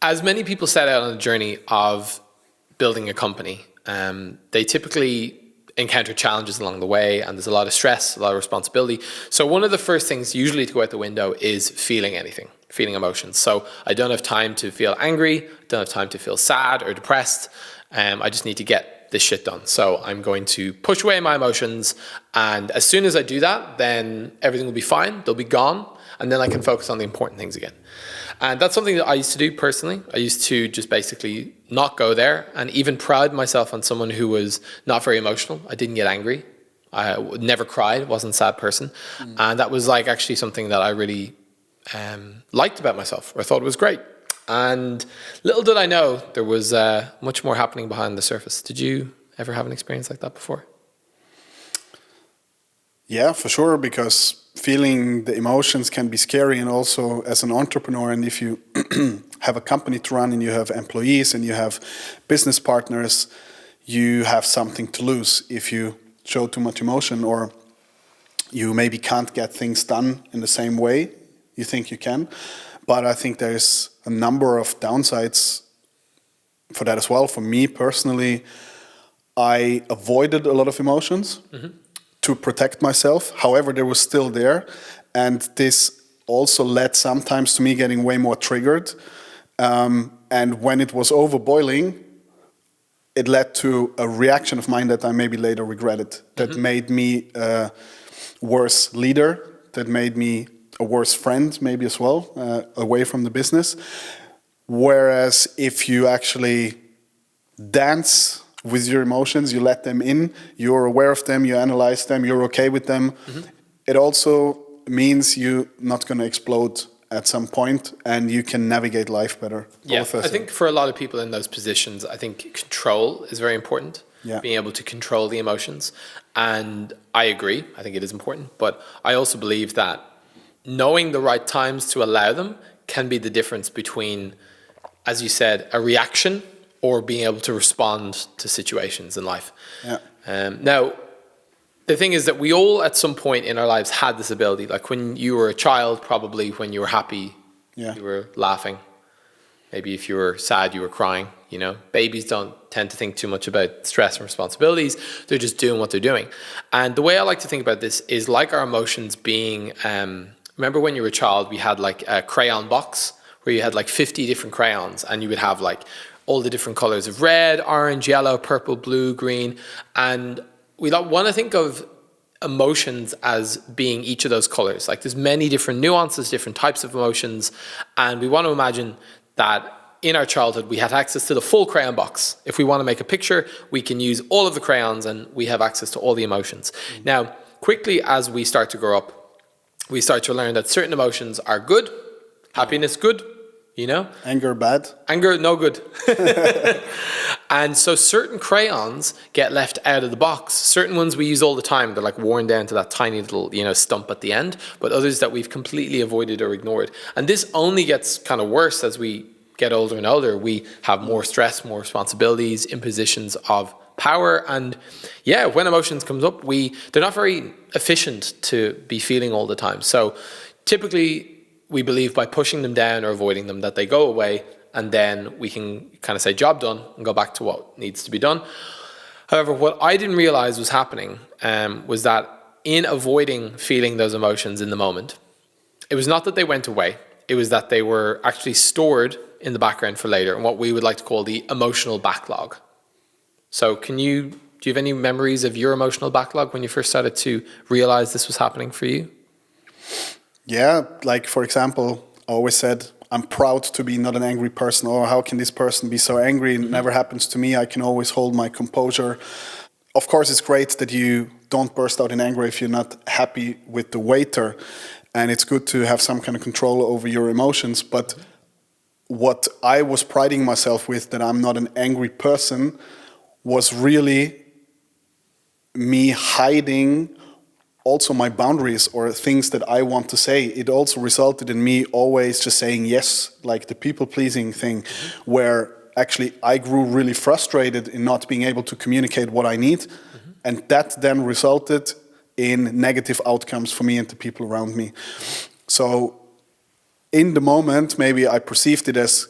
As many people set out on a journey of building a company, they typically encounter challenges along the way, and there's a lot of stress, a lot of responsibility. So one of the first things usually to go out the window is feeling emotions. So I don't have time to feel angry, don't have time to feel sad or depressed. I just need to get this shit done. So I'm going to push away my emotions, and as soon as I do that, then everything will be fine, they'll be gone, and then I can focus on the important things again. And that's something that I used to do personally. I used to just basically not go there, and even pride myself on someone who was not very emotional. I didn't get angry. I never cried, wasn't a sad person. And that was like actually something that I really liked about myself, or I thought it was great. And little did I know there was much more happening behind the surface. Did you ever have an experience like that before? Yeah, for sure, because feeling the emotions can be scary, and also as an entrepreneur, and if you have a company to run and you have employees and you have business partners, you have something to lose if you show too much emotion, or you maybe can't get things done in the same way you think you can. But I think there's a number of downsides for that as well. For me personally, I avoided a lot of emotions. To protect myself. However, they were still there, and this also led sometimes to me getting way more triggered. And when it was over boiling, it led to a reaction of mine that I maybe later regretted. That made me a worse leader. That made me a worse friend, maybe as well, away from the business. Whereas if you actually dance with your emotions, you let them in, you're aware of them, you analyze them, you're okay with them. It also means you're not going to explode at some point, and you can navigate life better. Yeah, I think for a lot of people in those positions, I think control is very important. Yeah. Being able to control the emotions. And I agree, I think it is important. But I also believe that knowing the right times to allow them can be the difference between, as you said, a reaction or being able to respond to situations in life. Yeah. Now, the thing is that we all at some point in our lives had this ability. Like when you were a child, probably when you were happy, you were laughing. Maybe if you were sad, you were crying. You know, babies don't tend to think too much about stress and responsibilities. They're just doing what they're doing. And the way I like to think about this is like our emotions being, remember when you were a child, we had like a crayon box where you had like 50 different crayons, and you would have like all the different colors of red, orange, yellow, purple, blue, green. And we want to think of emotions as being each of those colors. Like there's many different nuances, different types of emotions. And we want to imagine that in our childhood, we had access to the full crayon box. If we want to make a picture, we can use all of the crayons and we have access to all the emotions. Now, quickly as we start to grow up, we start to learn that certain emotions are good, happiness good, you know? Anger bad. Anger no good. And so certain crayons get left out of the box. Certain ones we use all the time. They're like worn down to that tiny little, stump at the end. But others that we've completely avoided or ignored. And this only gets kind of worse as we get older and older. We have more stress, more responsibilities, impositions of power. And yeah, when emotions comes up, they're not very efficient to be feeling all the time. So typically, we believe by pushing them down or avoiding them that they go away, and then we can kind of say job done and go back to what needs to be done. However, what I didn't realize was happening was that in avoiding feeling those emotions in the moment, it was not that they went away. It was that they were actually stored in the background for later, and what we would like to call the emotional backlog. So do you have any memories of your emotional backlog when you first started to realize this was happening for you? Yeah, like for example, I always said, I'm proud to be not an angry person, or how can this person be so angry? It never happens to me. I can always hold my composure. Of course, it's great that you don't burst out in anger if you're not happy with the waiter. And it's good to have some kind of control over your emotions. But what I was priding myself with, that I'm not an angry person, was really me hiding also my boundaries or things that I want to say. It also resulted in me always just saying yes, like the people-pleasing thing, where actually I grew really frustrated in not being able to communicate what I need. And that then resulted in negative outcomes for me and the people around me. So in the moment, maybe I perceived it as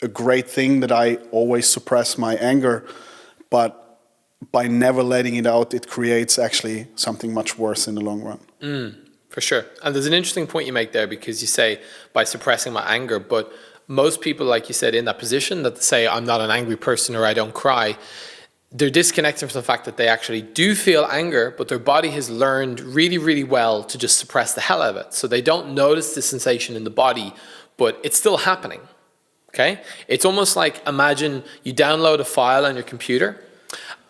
a great thing that I always suppress my anger, but by never letting it out, it creates actually something much worse in the long run. For sure. And there's an interesting point you make there, because you say by suppressing my anger, but most people, like you said, in that position that say I'm not an angry person or I don't cry, they're disconnected from the fact that they actually do feel anger, but their body has learned really, really well to just suppress the hell out of it. So they don't notice the sensation in the body, but it's still happening. Okay? It's almost like, imagine you download a file on your computer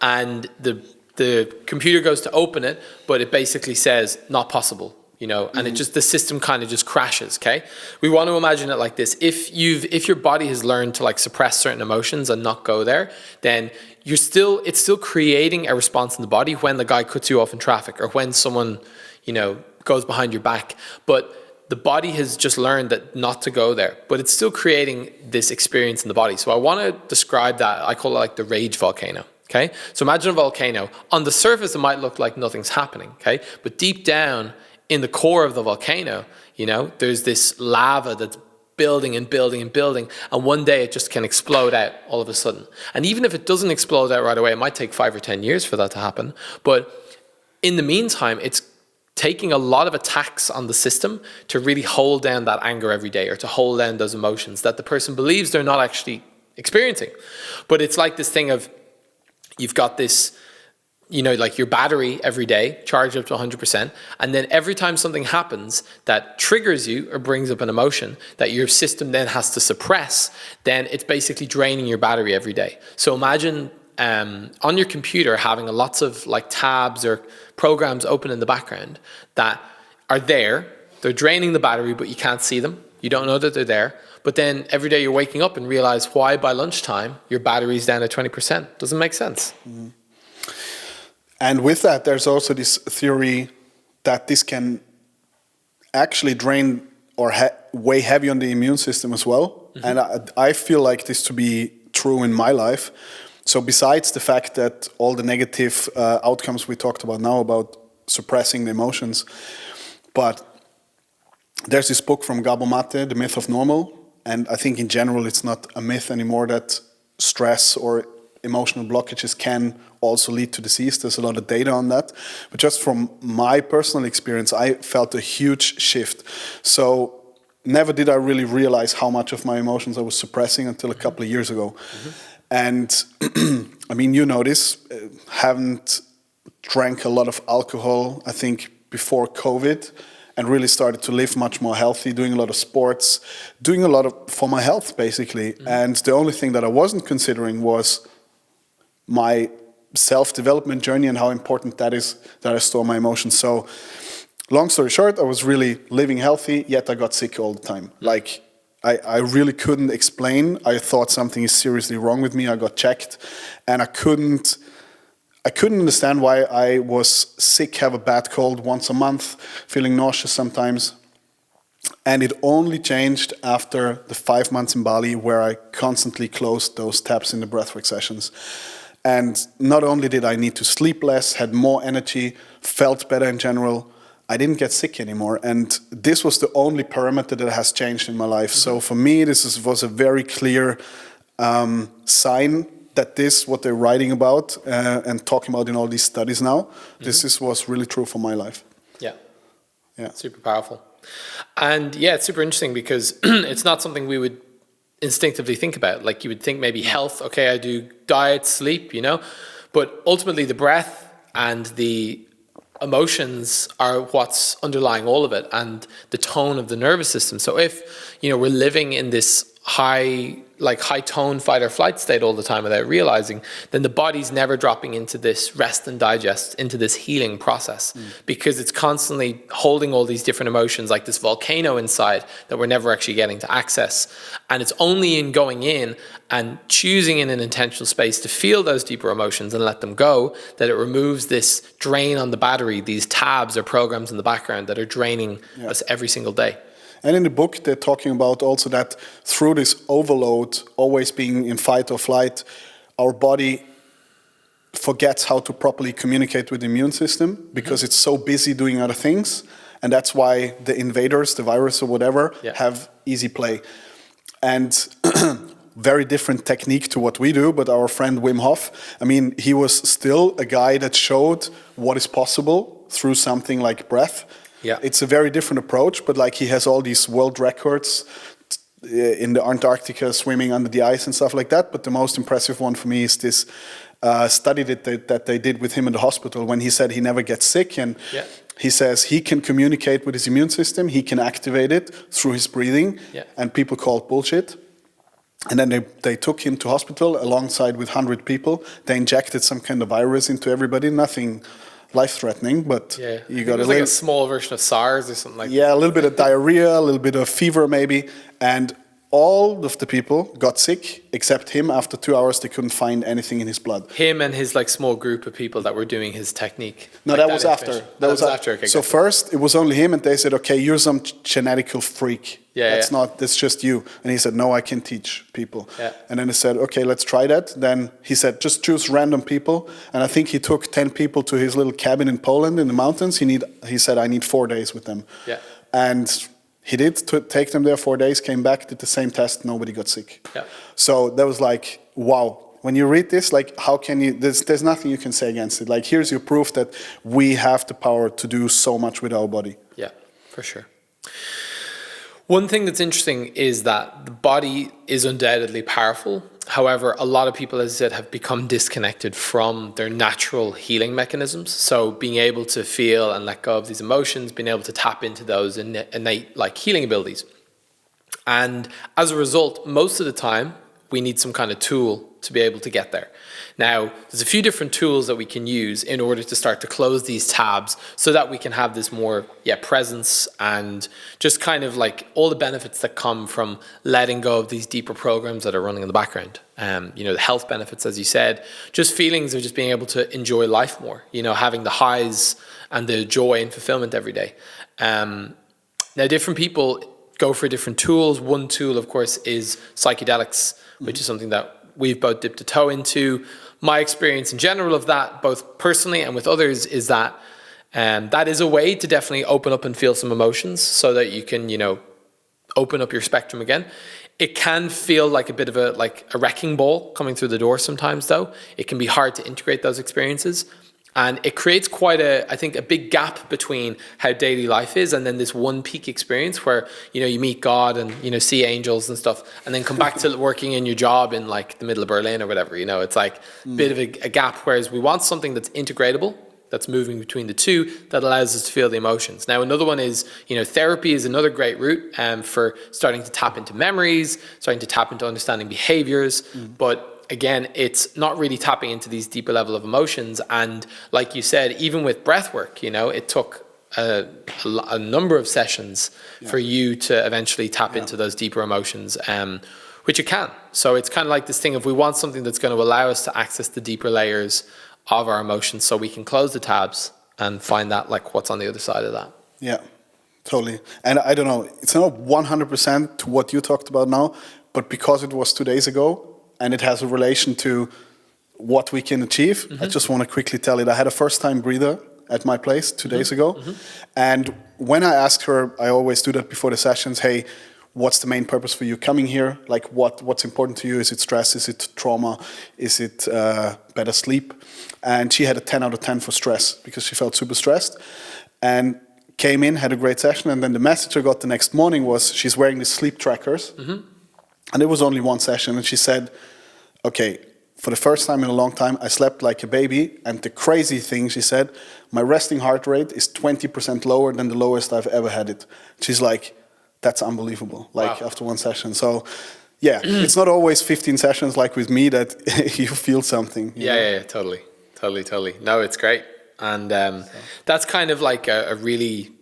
and the computer goes to open it, but it basically says not possible. And it just, the system kind of just crashes. Okay, we want to imagine it like this: if your body has learned to like suppress certain emotions and not go there, then it's still creating a response in the body when the guy cuts you off in traffic, or when someone goes behind your back. But the body has just learned that not to go there, but it's still creating this experience in the body. So I want to describe that. I call it like the rage volcano. Okay, so imagine a volcano. On the surface, it might look like nothing's happening. Okay, but deep down in the core of the volcano, there's this lava that's building and building and building, and one day it just can explode out all of a sudden. And even if it doesn't explode out right away, it might take 5 or 10 years for that to happen. But in the meantime, it's taking a lot of attacks on the system to really hold down that anger every day, or to hold down those emotions that the person believes they're not actually experiencing. But it's like this thing of, you've got this, like your battery every day charged up to 100%. And then every time something happens that triggers you or brings up an emotion that your system then has to suppress, then it's basically draining your battery every day. So imagine on your computer having lots of like tabs or programs open in the background that are there. They're draining the battery, but you can't see them. You don't know that they're there. But then every day you're waking up and realize why by lunchtime your battery's down to 20%. Doesn't make sense. Mm-hmm. And with that, there's also this theory that this can actually drain or weigh heavy on the immune system as well. Mm-hmm. And I feel like this to be true in my life. So besides the fact that all the negative outcomes we talked about now about suppressing the emotions, but there's this book from Gabor Mate, The Myth of Normal. And I think in general, it's not a myth anymore that stress or emotional blockages can also lead to disease. There's a lot of data on that. But just from my personal experience, I felt a huge shift. So never did I really realize how much of my emotions I was suppressing until a couple of years ago. Mm-hmm. And I mean, this, haven't drank a lot of alcohol, I think, before COVID, and really started to live much more healthy, doing a lot of sports, doing a lot for my health, basically. Mm-hmm. And the only thing that I wasn't considering was my self-development journey and how important that is, that I store my emotions. So long story short, I was really living healthy, yet I got sick all the time. Like, I really couldn't explain. I thought something is seriously wrong with me. I got checked, and I couldn't understand why I was sick, have a bad cold once a month, feeling nauseous sometimes. And it only changed after the 5 months in Bali, where I constantly closed those tabs in the breathwork sessions. And not only did I need to sleep less, had more energy, felt better in general, I didn't get sick anymore. And this was the only parameter that has changed in my life. Mm-hmm. So for me, was a very clear sign that this, what they're writing about and talking about in all these studies now, mm-hmm. was really true for my life. Yeah. Super powerful. And yeah, it's super interesting because it's not something we would instinctively think about. Like, you would think maybe health, okay, I do diet, sleep, but ultimately the breath and the emotions are what's underlying all of it, and the tone of the nervous system. So if, we're living in this high tone fight or flight state all the time without realizing, then the body's never dropping into this rest and digest, into this healing process, because it's constantly holding all these different emotions, like this volcano inside that we're never actually getting to access. And it's only in going in and choosing in an intentional space to feel those deeper emotions and let them go that it removes this drain on the battery, these tabs or programs in the background that are draining us every single day. And in the book, they're talking about also that through this overload, always being in fight or flight, our body forgets how to properly communicate with the immune system because it's so busy doing other things. And that's why the invaders, the virus or whatever, have easy play. And very different technique to what we do, but our friend Wim Hof, I mean, he was still a guy that showed what is possible through something like breath. Yeah. It's a very different approach, but like he has all these world records in the Antarctica, swimming under the ice and stuff like that. But the most impressive one for me is this study that they did with him in the hospital when he said he never gets sick. And he says he can communicate with his immune system. He can activate it through his breathing. Yeah. And people call it bullshit. And then they took him to hospital alongside with 100 people. They injected some kind of virus into everybody. Nothing life-threatening, but you got like a small version of SARS or something like that. Yeah, a little bit of diarrhea, a little bit of fever maybe. And all of the people got sick except him. After 2 hours, they couldn't find anything in his blood. Him and his like small group of people that were doing his technique. No, like that was after. That was after. Okay, so first, it was only him, and they said, "Okay, you're some genetical freak. That's just you." And he said, "No, I can teach people." Yeah. And then they said, "Okay, let's try that." Then he said, "Just choose random people." And I think he took 10 people to his little cabin in Poland in the mountains. He said, "I need 4 days with them." Yeah. And he did take them there 4 days, came back, did the same test, nobody got sick. Yeah. So that was like, wow. When you read this, like, how can you, there's nothing you can say against it. Like, here's your proof that we have the power to do so much with our body. Yeah, for sure. One thing that's interesting is that the body is undoubtedly powerful. However, a lot of people, as I said, have become disconnected from their natural healing mechanisms. So being able to feel and let go of these emotions, being able to tap into those innate like healing abilities. And as a result, most of the time, we need some kind of tool to be able to get there. Now, there's a few different tools that we can use in order to start to close these tabs so that we can have this more presence and just kind of like all the benefits that come from letting go of these deeper programs that are running in the background. The health benefits, as you said, just feelings of just being able to enjoy life more, having the highs and the joy and fulfillment every day. Now, different people go for different tools. One tool, of course, is psychedelics, which is something that we've both dipped a toe into. My experience in general of that, both personally and with others, is that that is a way to definitely open up and feel some emotions so that you can, open up your spectrum again. It can feel like a bit of a wrecking ball coming through the door sometimes, though. It can be hard to integrate those experiences. And it creates quite a big gap between how daily life is and then this one peak experience where, you meet God and, see angels and stuff and then come back to working in your job in like the middle of Berlin or whatever, it's like a bit of a gap. Whereas we want something that's integratable, that's moving between the two, that allows us to feel the emotions. Now, another one is, therapy is another great route for starting to tap into memories, starting to tap into understanding behaviors, but again, it's not really tapping into these deeper level of emotions. And like you said, even with breath work, it took a number of sessions for you to eventually tap into those deeper emotions, which it can. So it's kind of like this thing of we want something that's going to allow us to access the deeper layers of our emotions so we can close the tabs and find that like what's on the other side of that. Yeah, totally. And I don't know, it's not 100% to what you talked about now, but because it was 2 days ago, and it has a relation to what we can achieve. I just want to quickly tell it. I had a first-time breather at my place 2 days ago. And when I asked her, I always do that before the sessions, hey, what's the main purpose for you coming here? Like what's important to you? Is it stress? Is it trauma? Is it better sleep? And she had a 10 out of 10 for stress because she felt super stressed. And came in, had a great session. And then the message I got the next morning was she's wearing these sleep trackers. And it was only one session. And she said, okay, for the first time in a long time, I slept like a baby. And the crazy thing, she said, my resting heart rate is 20% lower than the lowest I've ever had it. She's like, that's unbelievable, after one session. So, yeah, it's not always 15 sessions like with me that you feel something. Yeah, totally. No, it's great. And that's kind of like a really...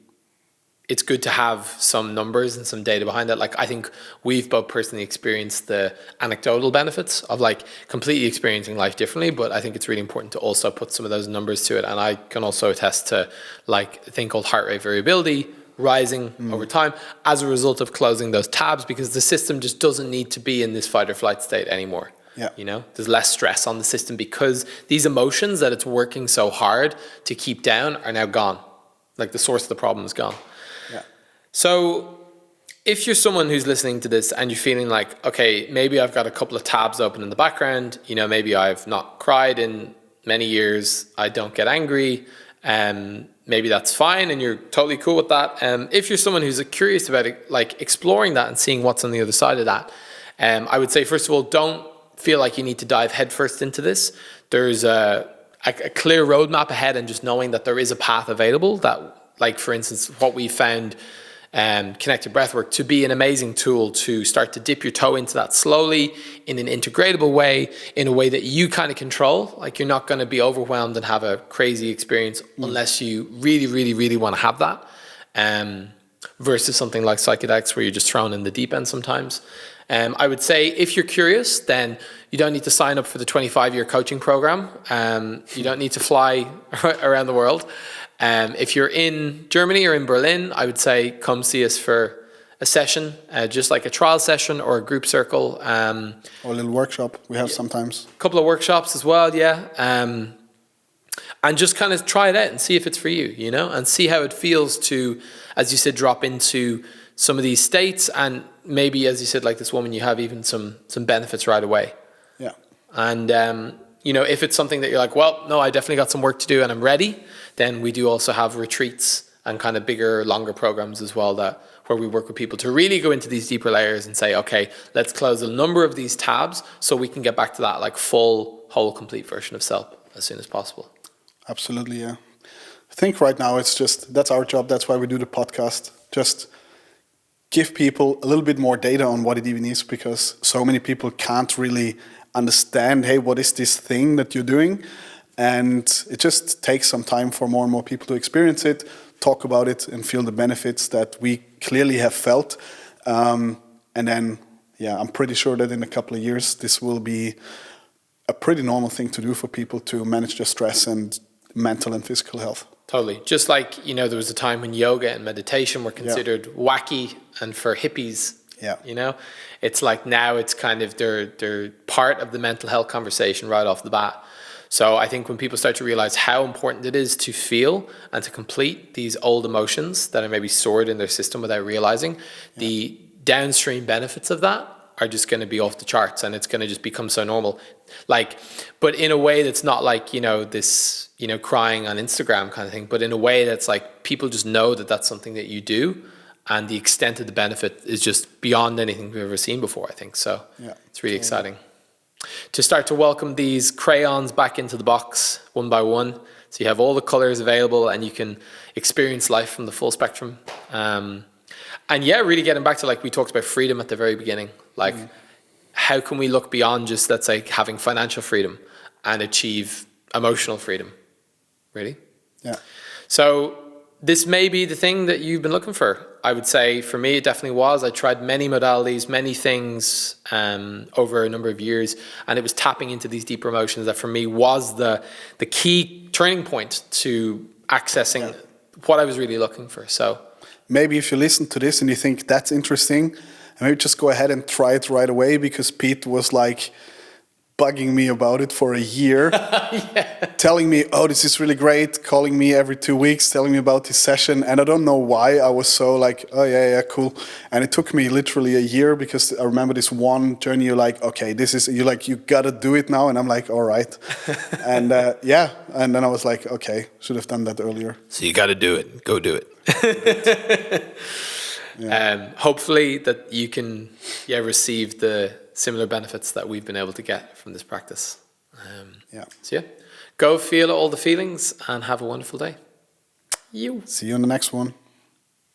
It's good to have some numbers and some data behind that. Like, I think we've both personally experienced the anecdotal benefits of like completely experiencing life differently, but I think it's really important to also put some of those numbers to it. And I can also attest to like a thing called heart rate variability rising over time as a result of closing those tabs because the system just doesn't need to be in this fight or flight state anymore. Yeah. There's less stress on the system because these emotions that it's working so hard to keep down are now gone. Like the source of the problem is gone. So if you're someone who's listening to this and you're feeling like, okay, maybe I've got a couple of tabs open in the background, you know, maybe I've not cried in many years, I don't get angry, maybe that's fine and you're totally cool with that. If you're someone who's curious about it, like exploring that and seeing what's on the other side of that, I would say, first of all, don't feel like you need to dive headfirst into this. There's a clear roadmap ahead, and just knowing that there is a path available that, like, for instance, what we found connected breathwork to be an amazing tool to start to dip your toe into that slowly in an integratable way, in a way that you kind of control. Like, you're not going to be overwhelmed and have a crazy experience unless you really, really, really want to have that. Versus something like psychedelics where you're just thrown in the deep end sometimes. I would say if you're curious, then you don't need to sign up for the 25-year coaching program. You don't need to fly around the world. If you're in Germany or in Berlin, I would say come see us for a session, just like a trial session or a group circle. Or a little workshop we have sometimes. A couple of workshops as well, yeah. And just kind of try it out and see if it's for you, you know, and see how it feels to, as you said, drop into some of these states, and maybe, as you said, like this woman, you have even some benefits right away. Yeah. And, you know, if it's something that you're like, well, no, I definitely got some work to do and I'm ready, then we do also have retreats and kind of bigger, longer programs as well, that where we work with people to really go into these deeper layers and say, okay, let's close a number of these tabs so we can get back to that like full, whole, complete version of self as soon as possible. Absolutely, yeah. I think right now it's just, that's our job. That's why we do the podcast. Just give people a little bit more data on what it even is, because so many people can't really understand, hey, what is this thing that you're doing? And it just takes some time for more and more people to experience it, talk about it, and feel the benefits that we clearly have felt. And then, yeah, I'm pretty sure that in a couple of years, this will be a pretty normal thing to do for people to manage their stress and mental and physical health. Totally. Just like, you know, there was a time when yoga and meditation were considered wacky and for hippies. Yeah. You know, it's like now it's kind of they're part of the mental health conversation right off the bat. So I think when people start to realize how important it is to feel and to complete these old emotions that are maybe stored in their system without realizing, the downstream benefits of that are just going to be off the charts, and it's going to just become so normal. Like, but in a way that's not like, you know, this, you know, crying on Instagram kind of thing, but in a way that's like people just know that that's something that you do, and the extent of the benefit is just beyond anything we've ever seen before, I think. So it's really exciting to start to welcome these crayons back into the box one by one. So you have all the colors available and you can experience life from the full spectrum. And yeah, really getting back to, like we talked about freedom at the very beginning. Like, how can we look beyond just, let's say, having financial freedom and achieve emotional freedom? Really? Yeah. So this may be the thing that you've been looking for. I would say for me, it definitely was. I tried many modalities, many things over a number of years, and it was tapping into these deeper emotions that for me was the key turning point to accessing what I was really looking for. So maybe if you listen to this and you think that's interesting, maybe just go ahead and try it right away, because Pete was like bugging me about it for a year, telling me, oh, this is really great, calling me every 2 weeks, telling me about this session. And I don't know why I was so like, oh, yeah, cool. And it took me literally a year, because I remember this one journey, you're like, okay, this is, you're like, you got to do it now. And I'm like, all right. And and then I was like, okay, should have done that earlier. So you got to do it. Go do it. Hopefully that you can receive the similar benefits that we've been able to get from this practice. So go feel all the feelings and have a wonderful day. See you in the next one.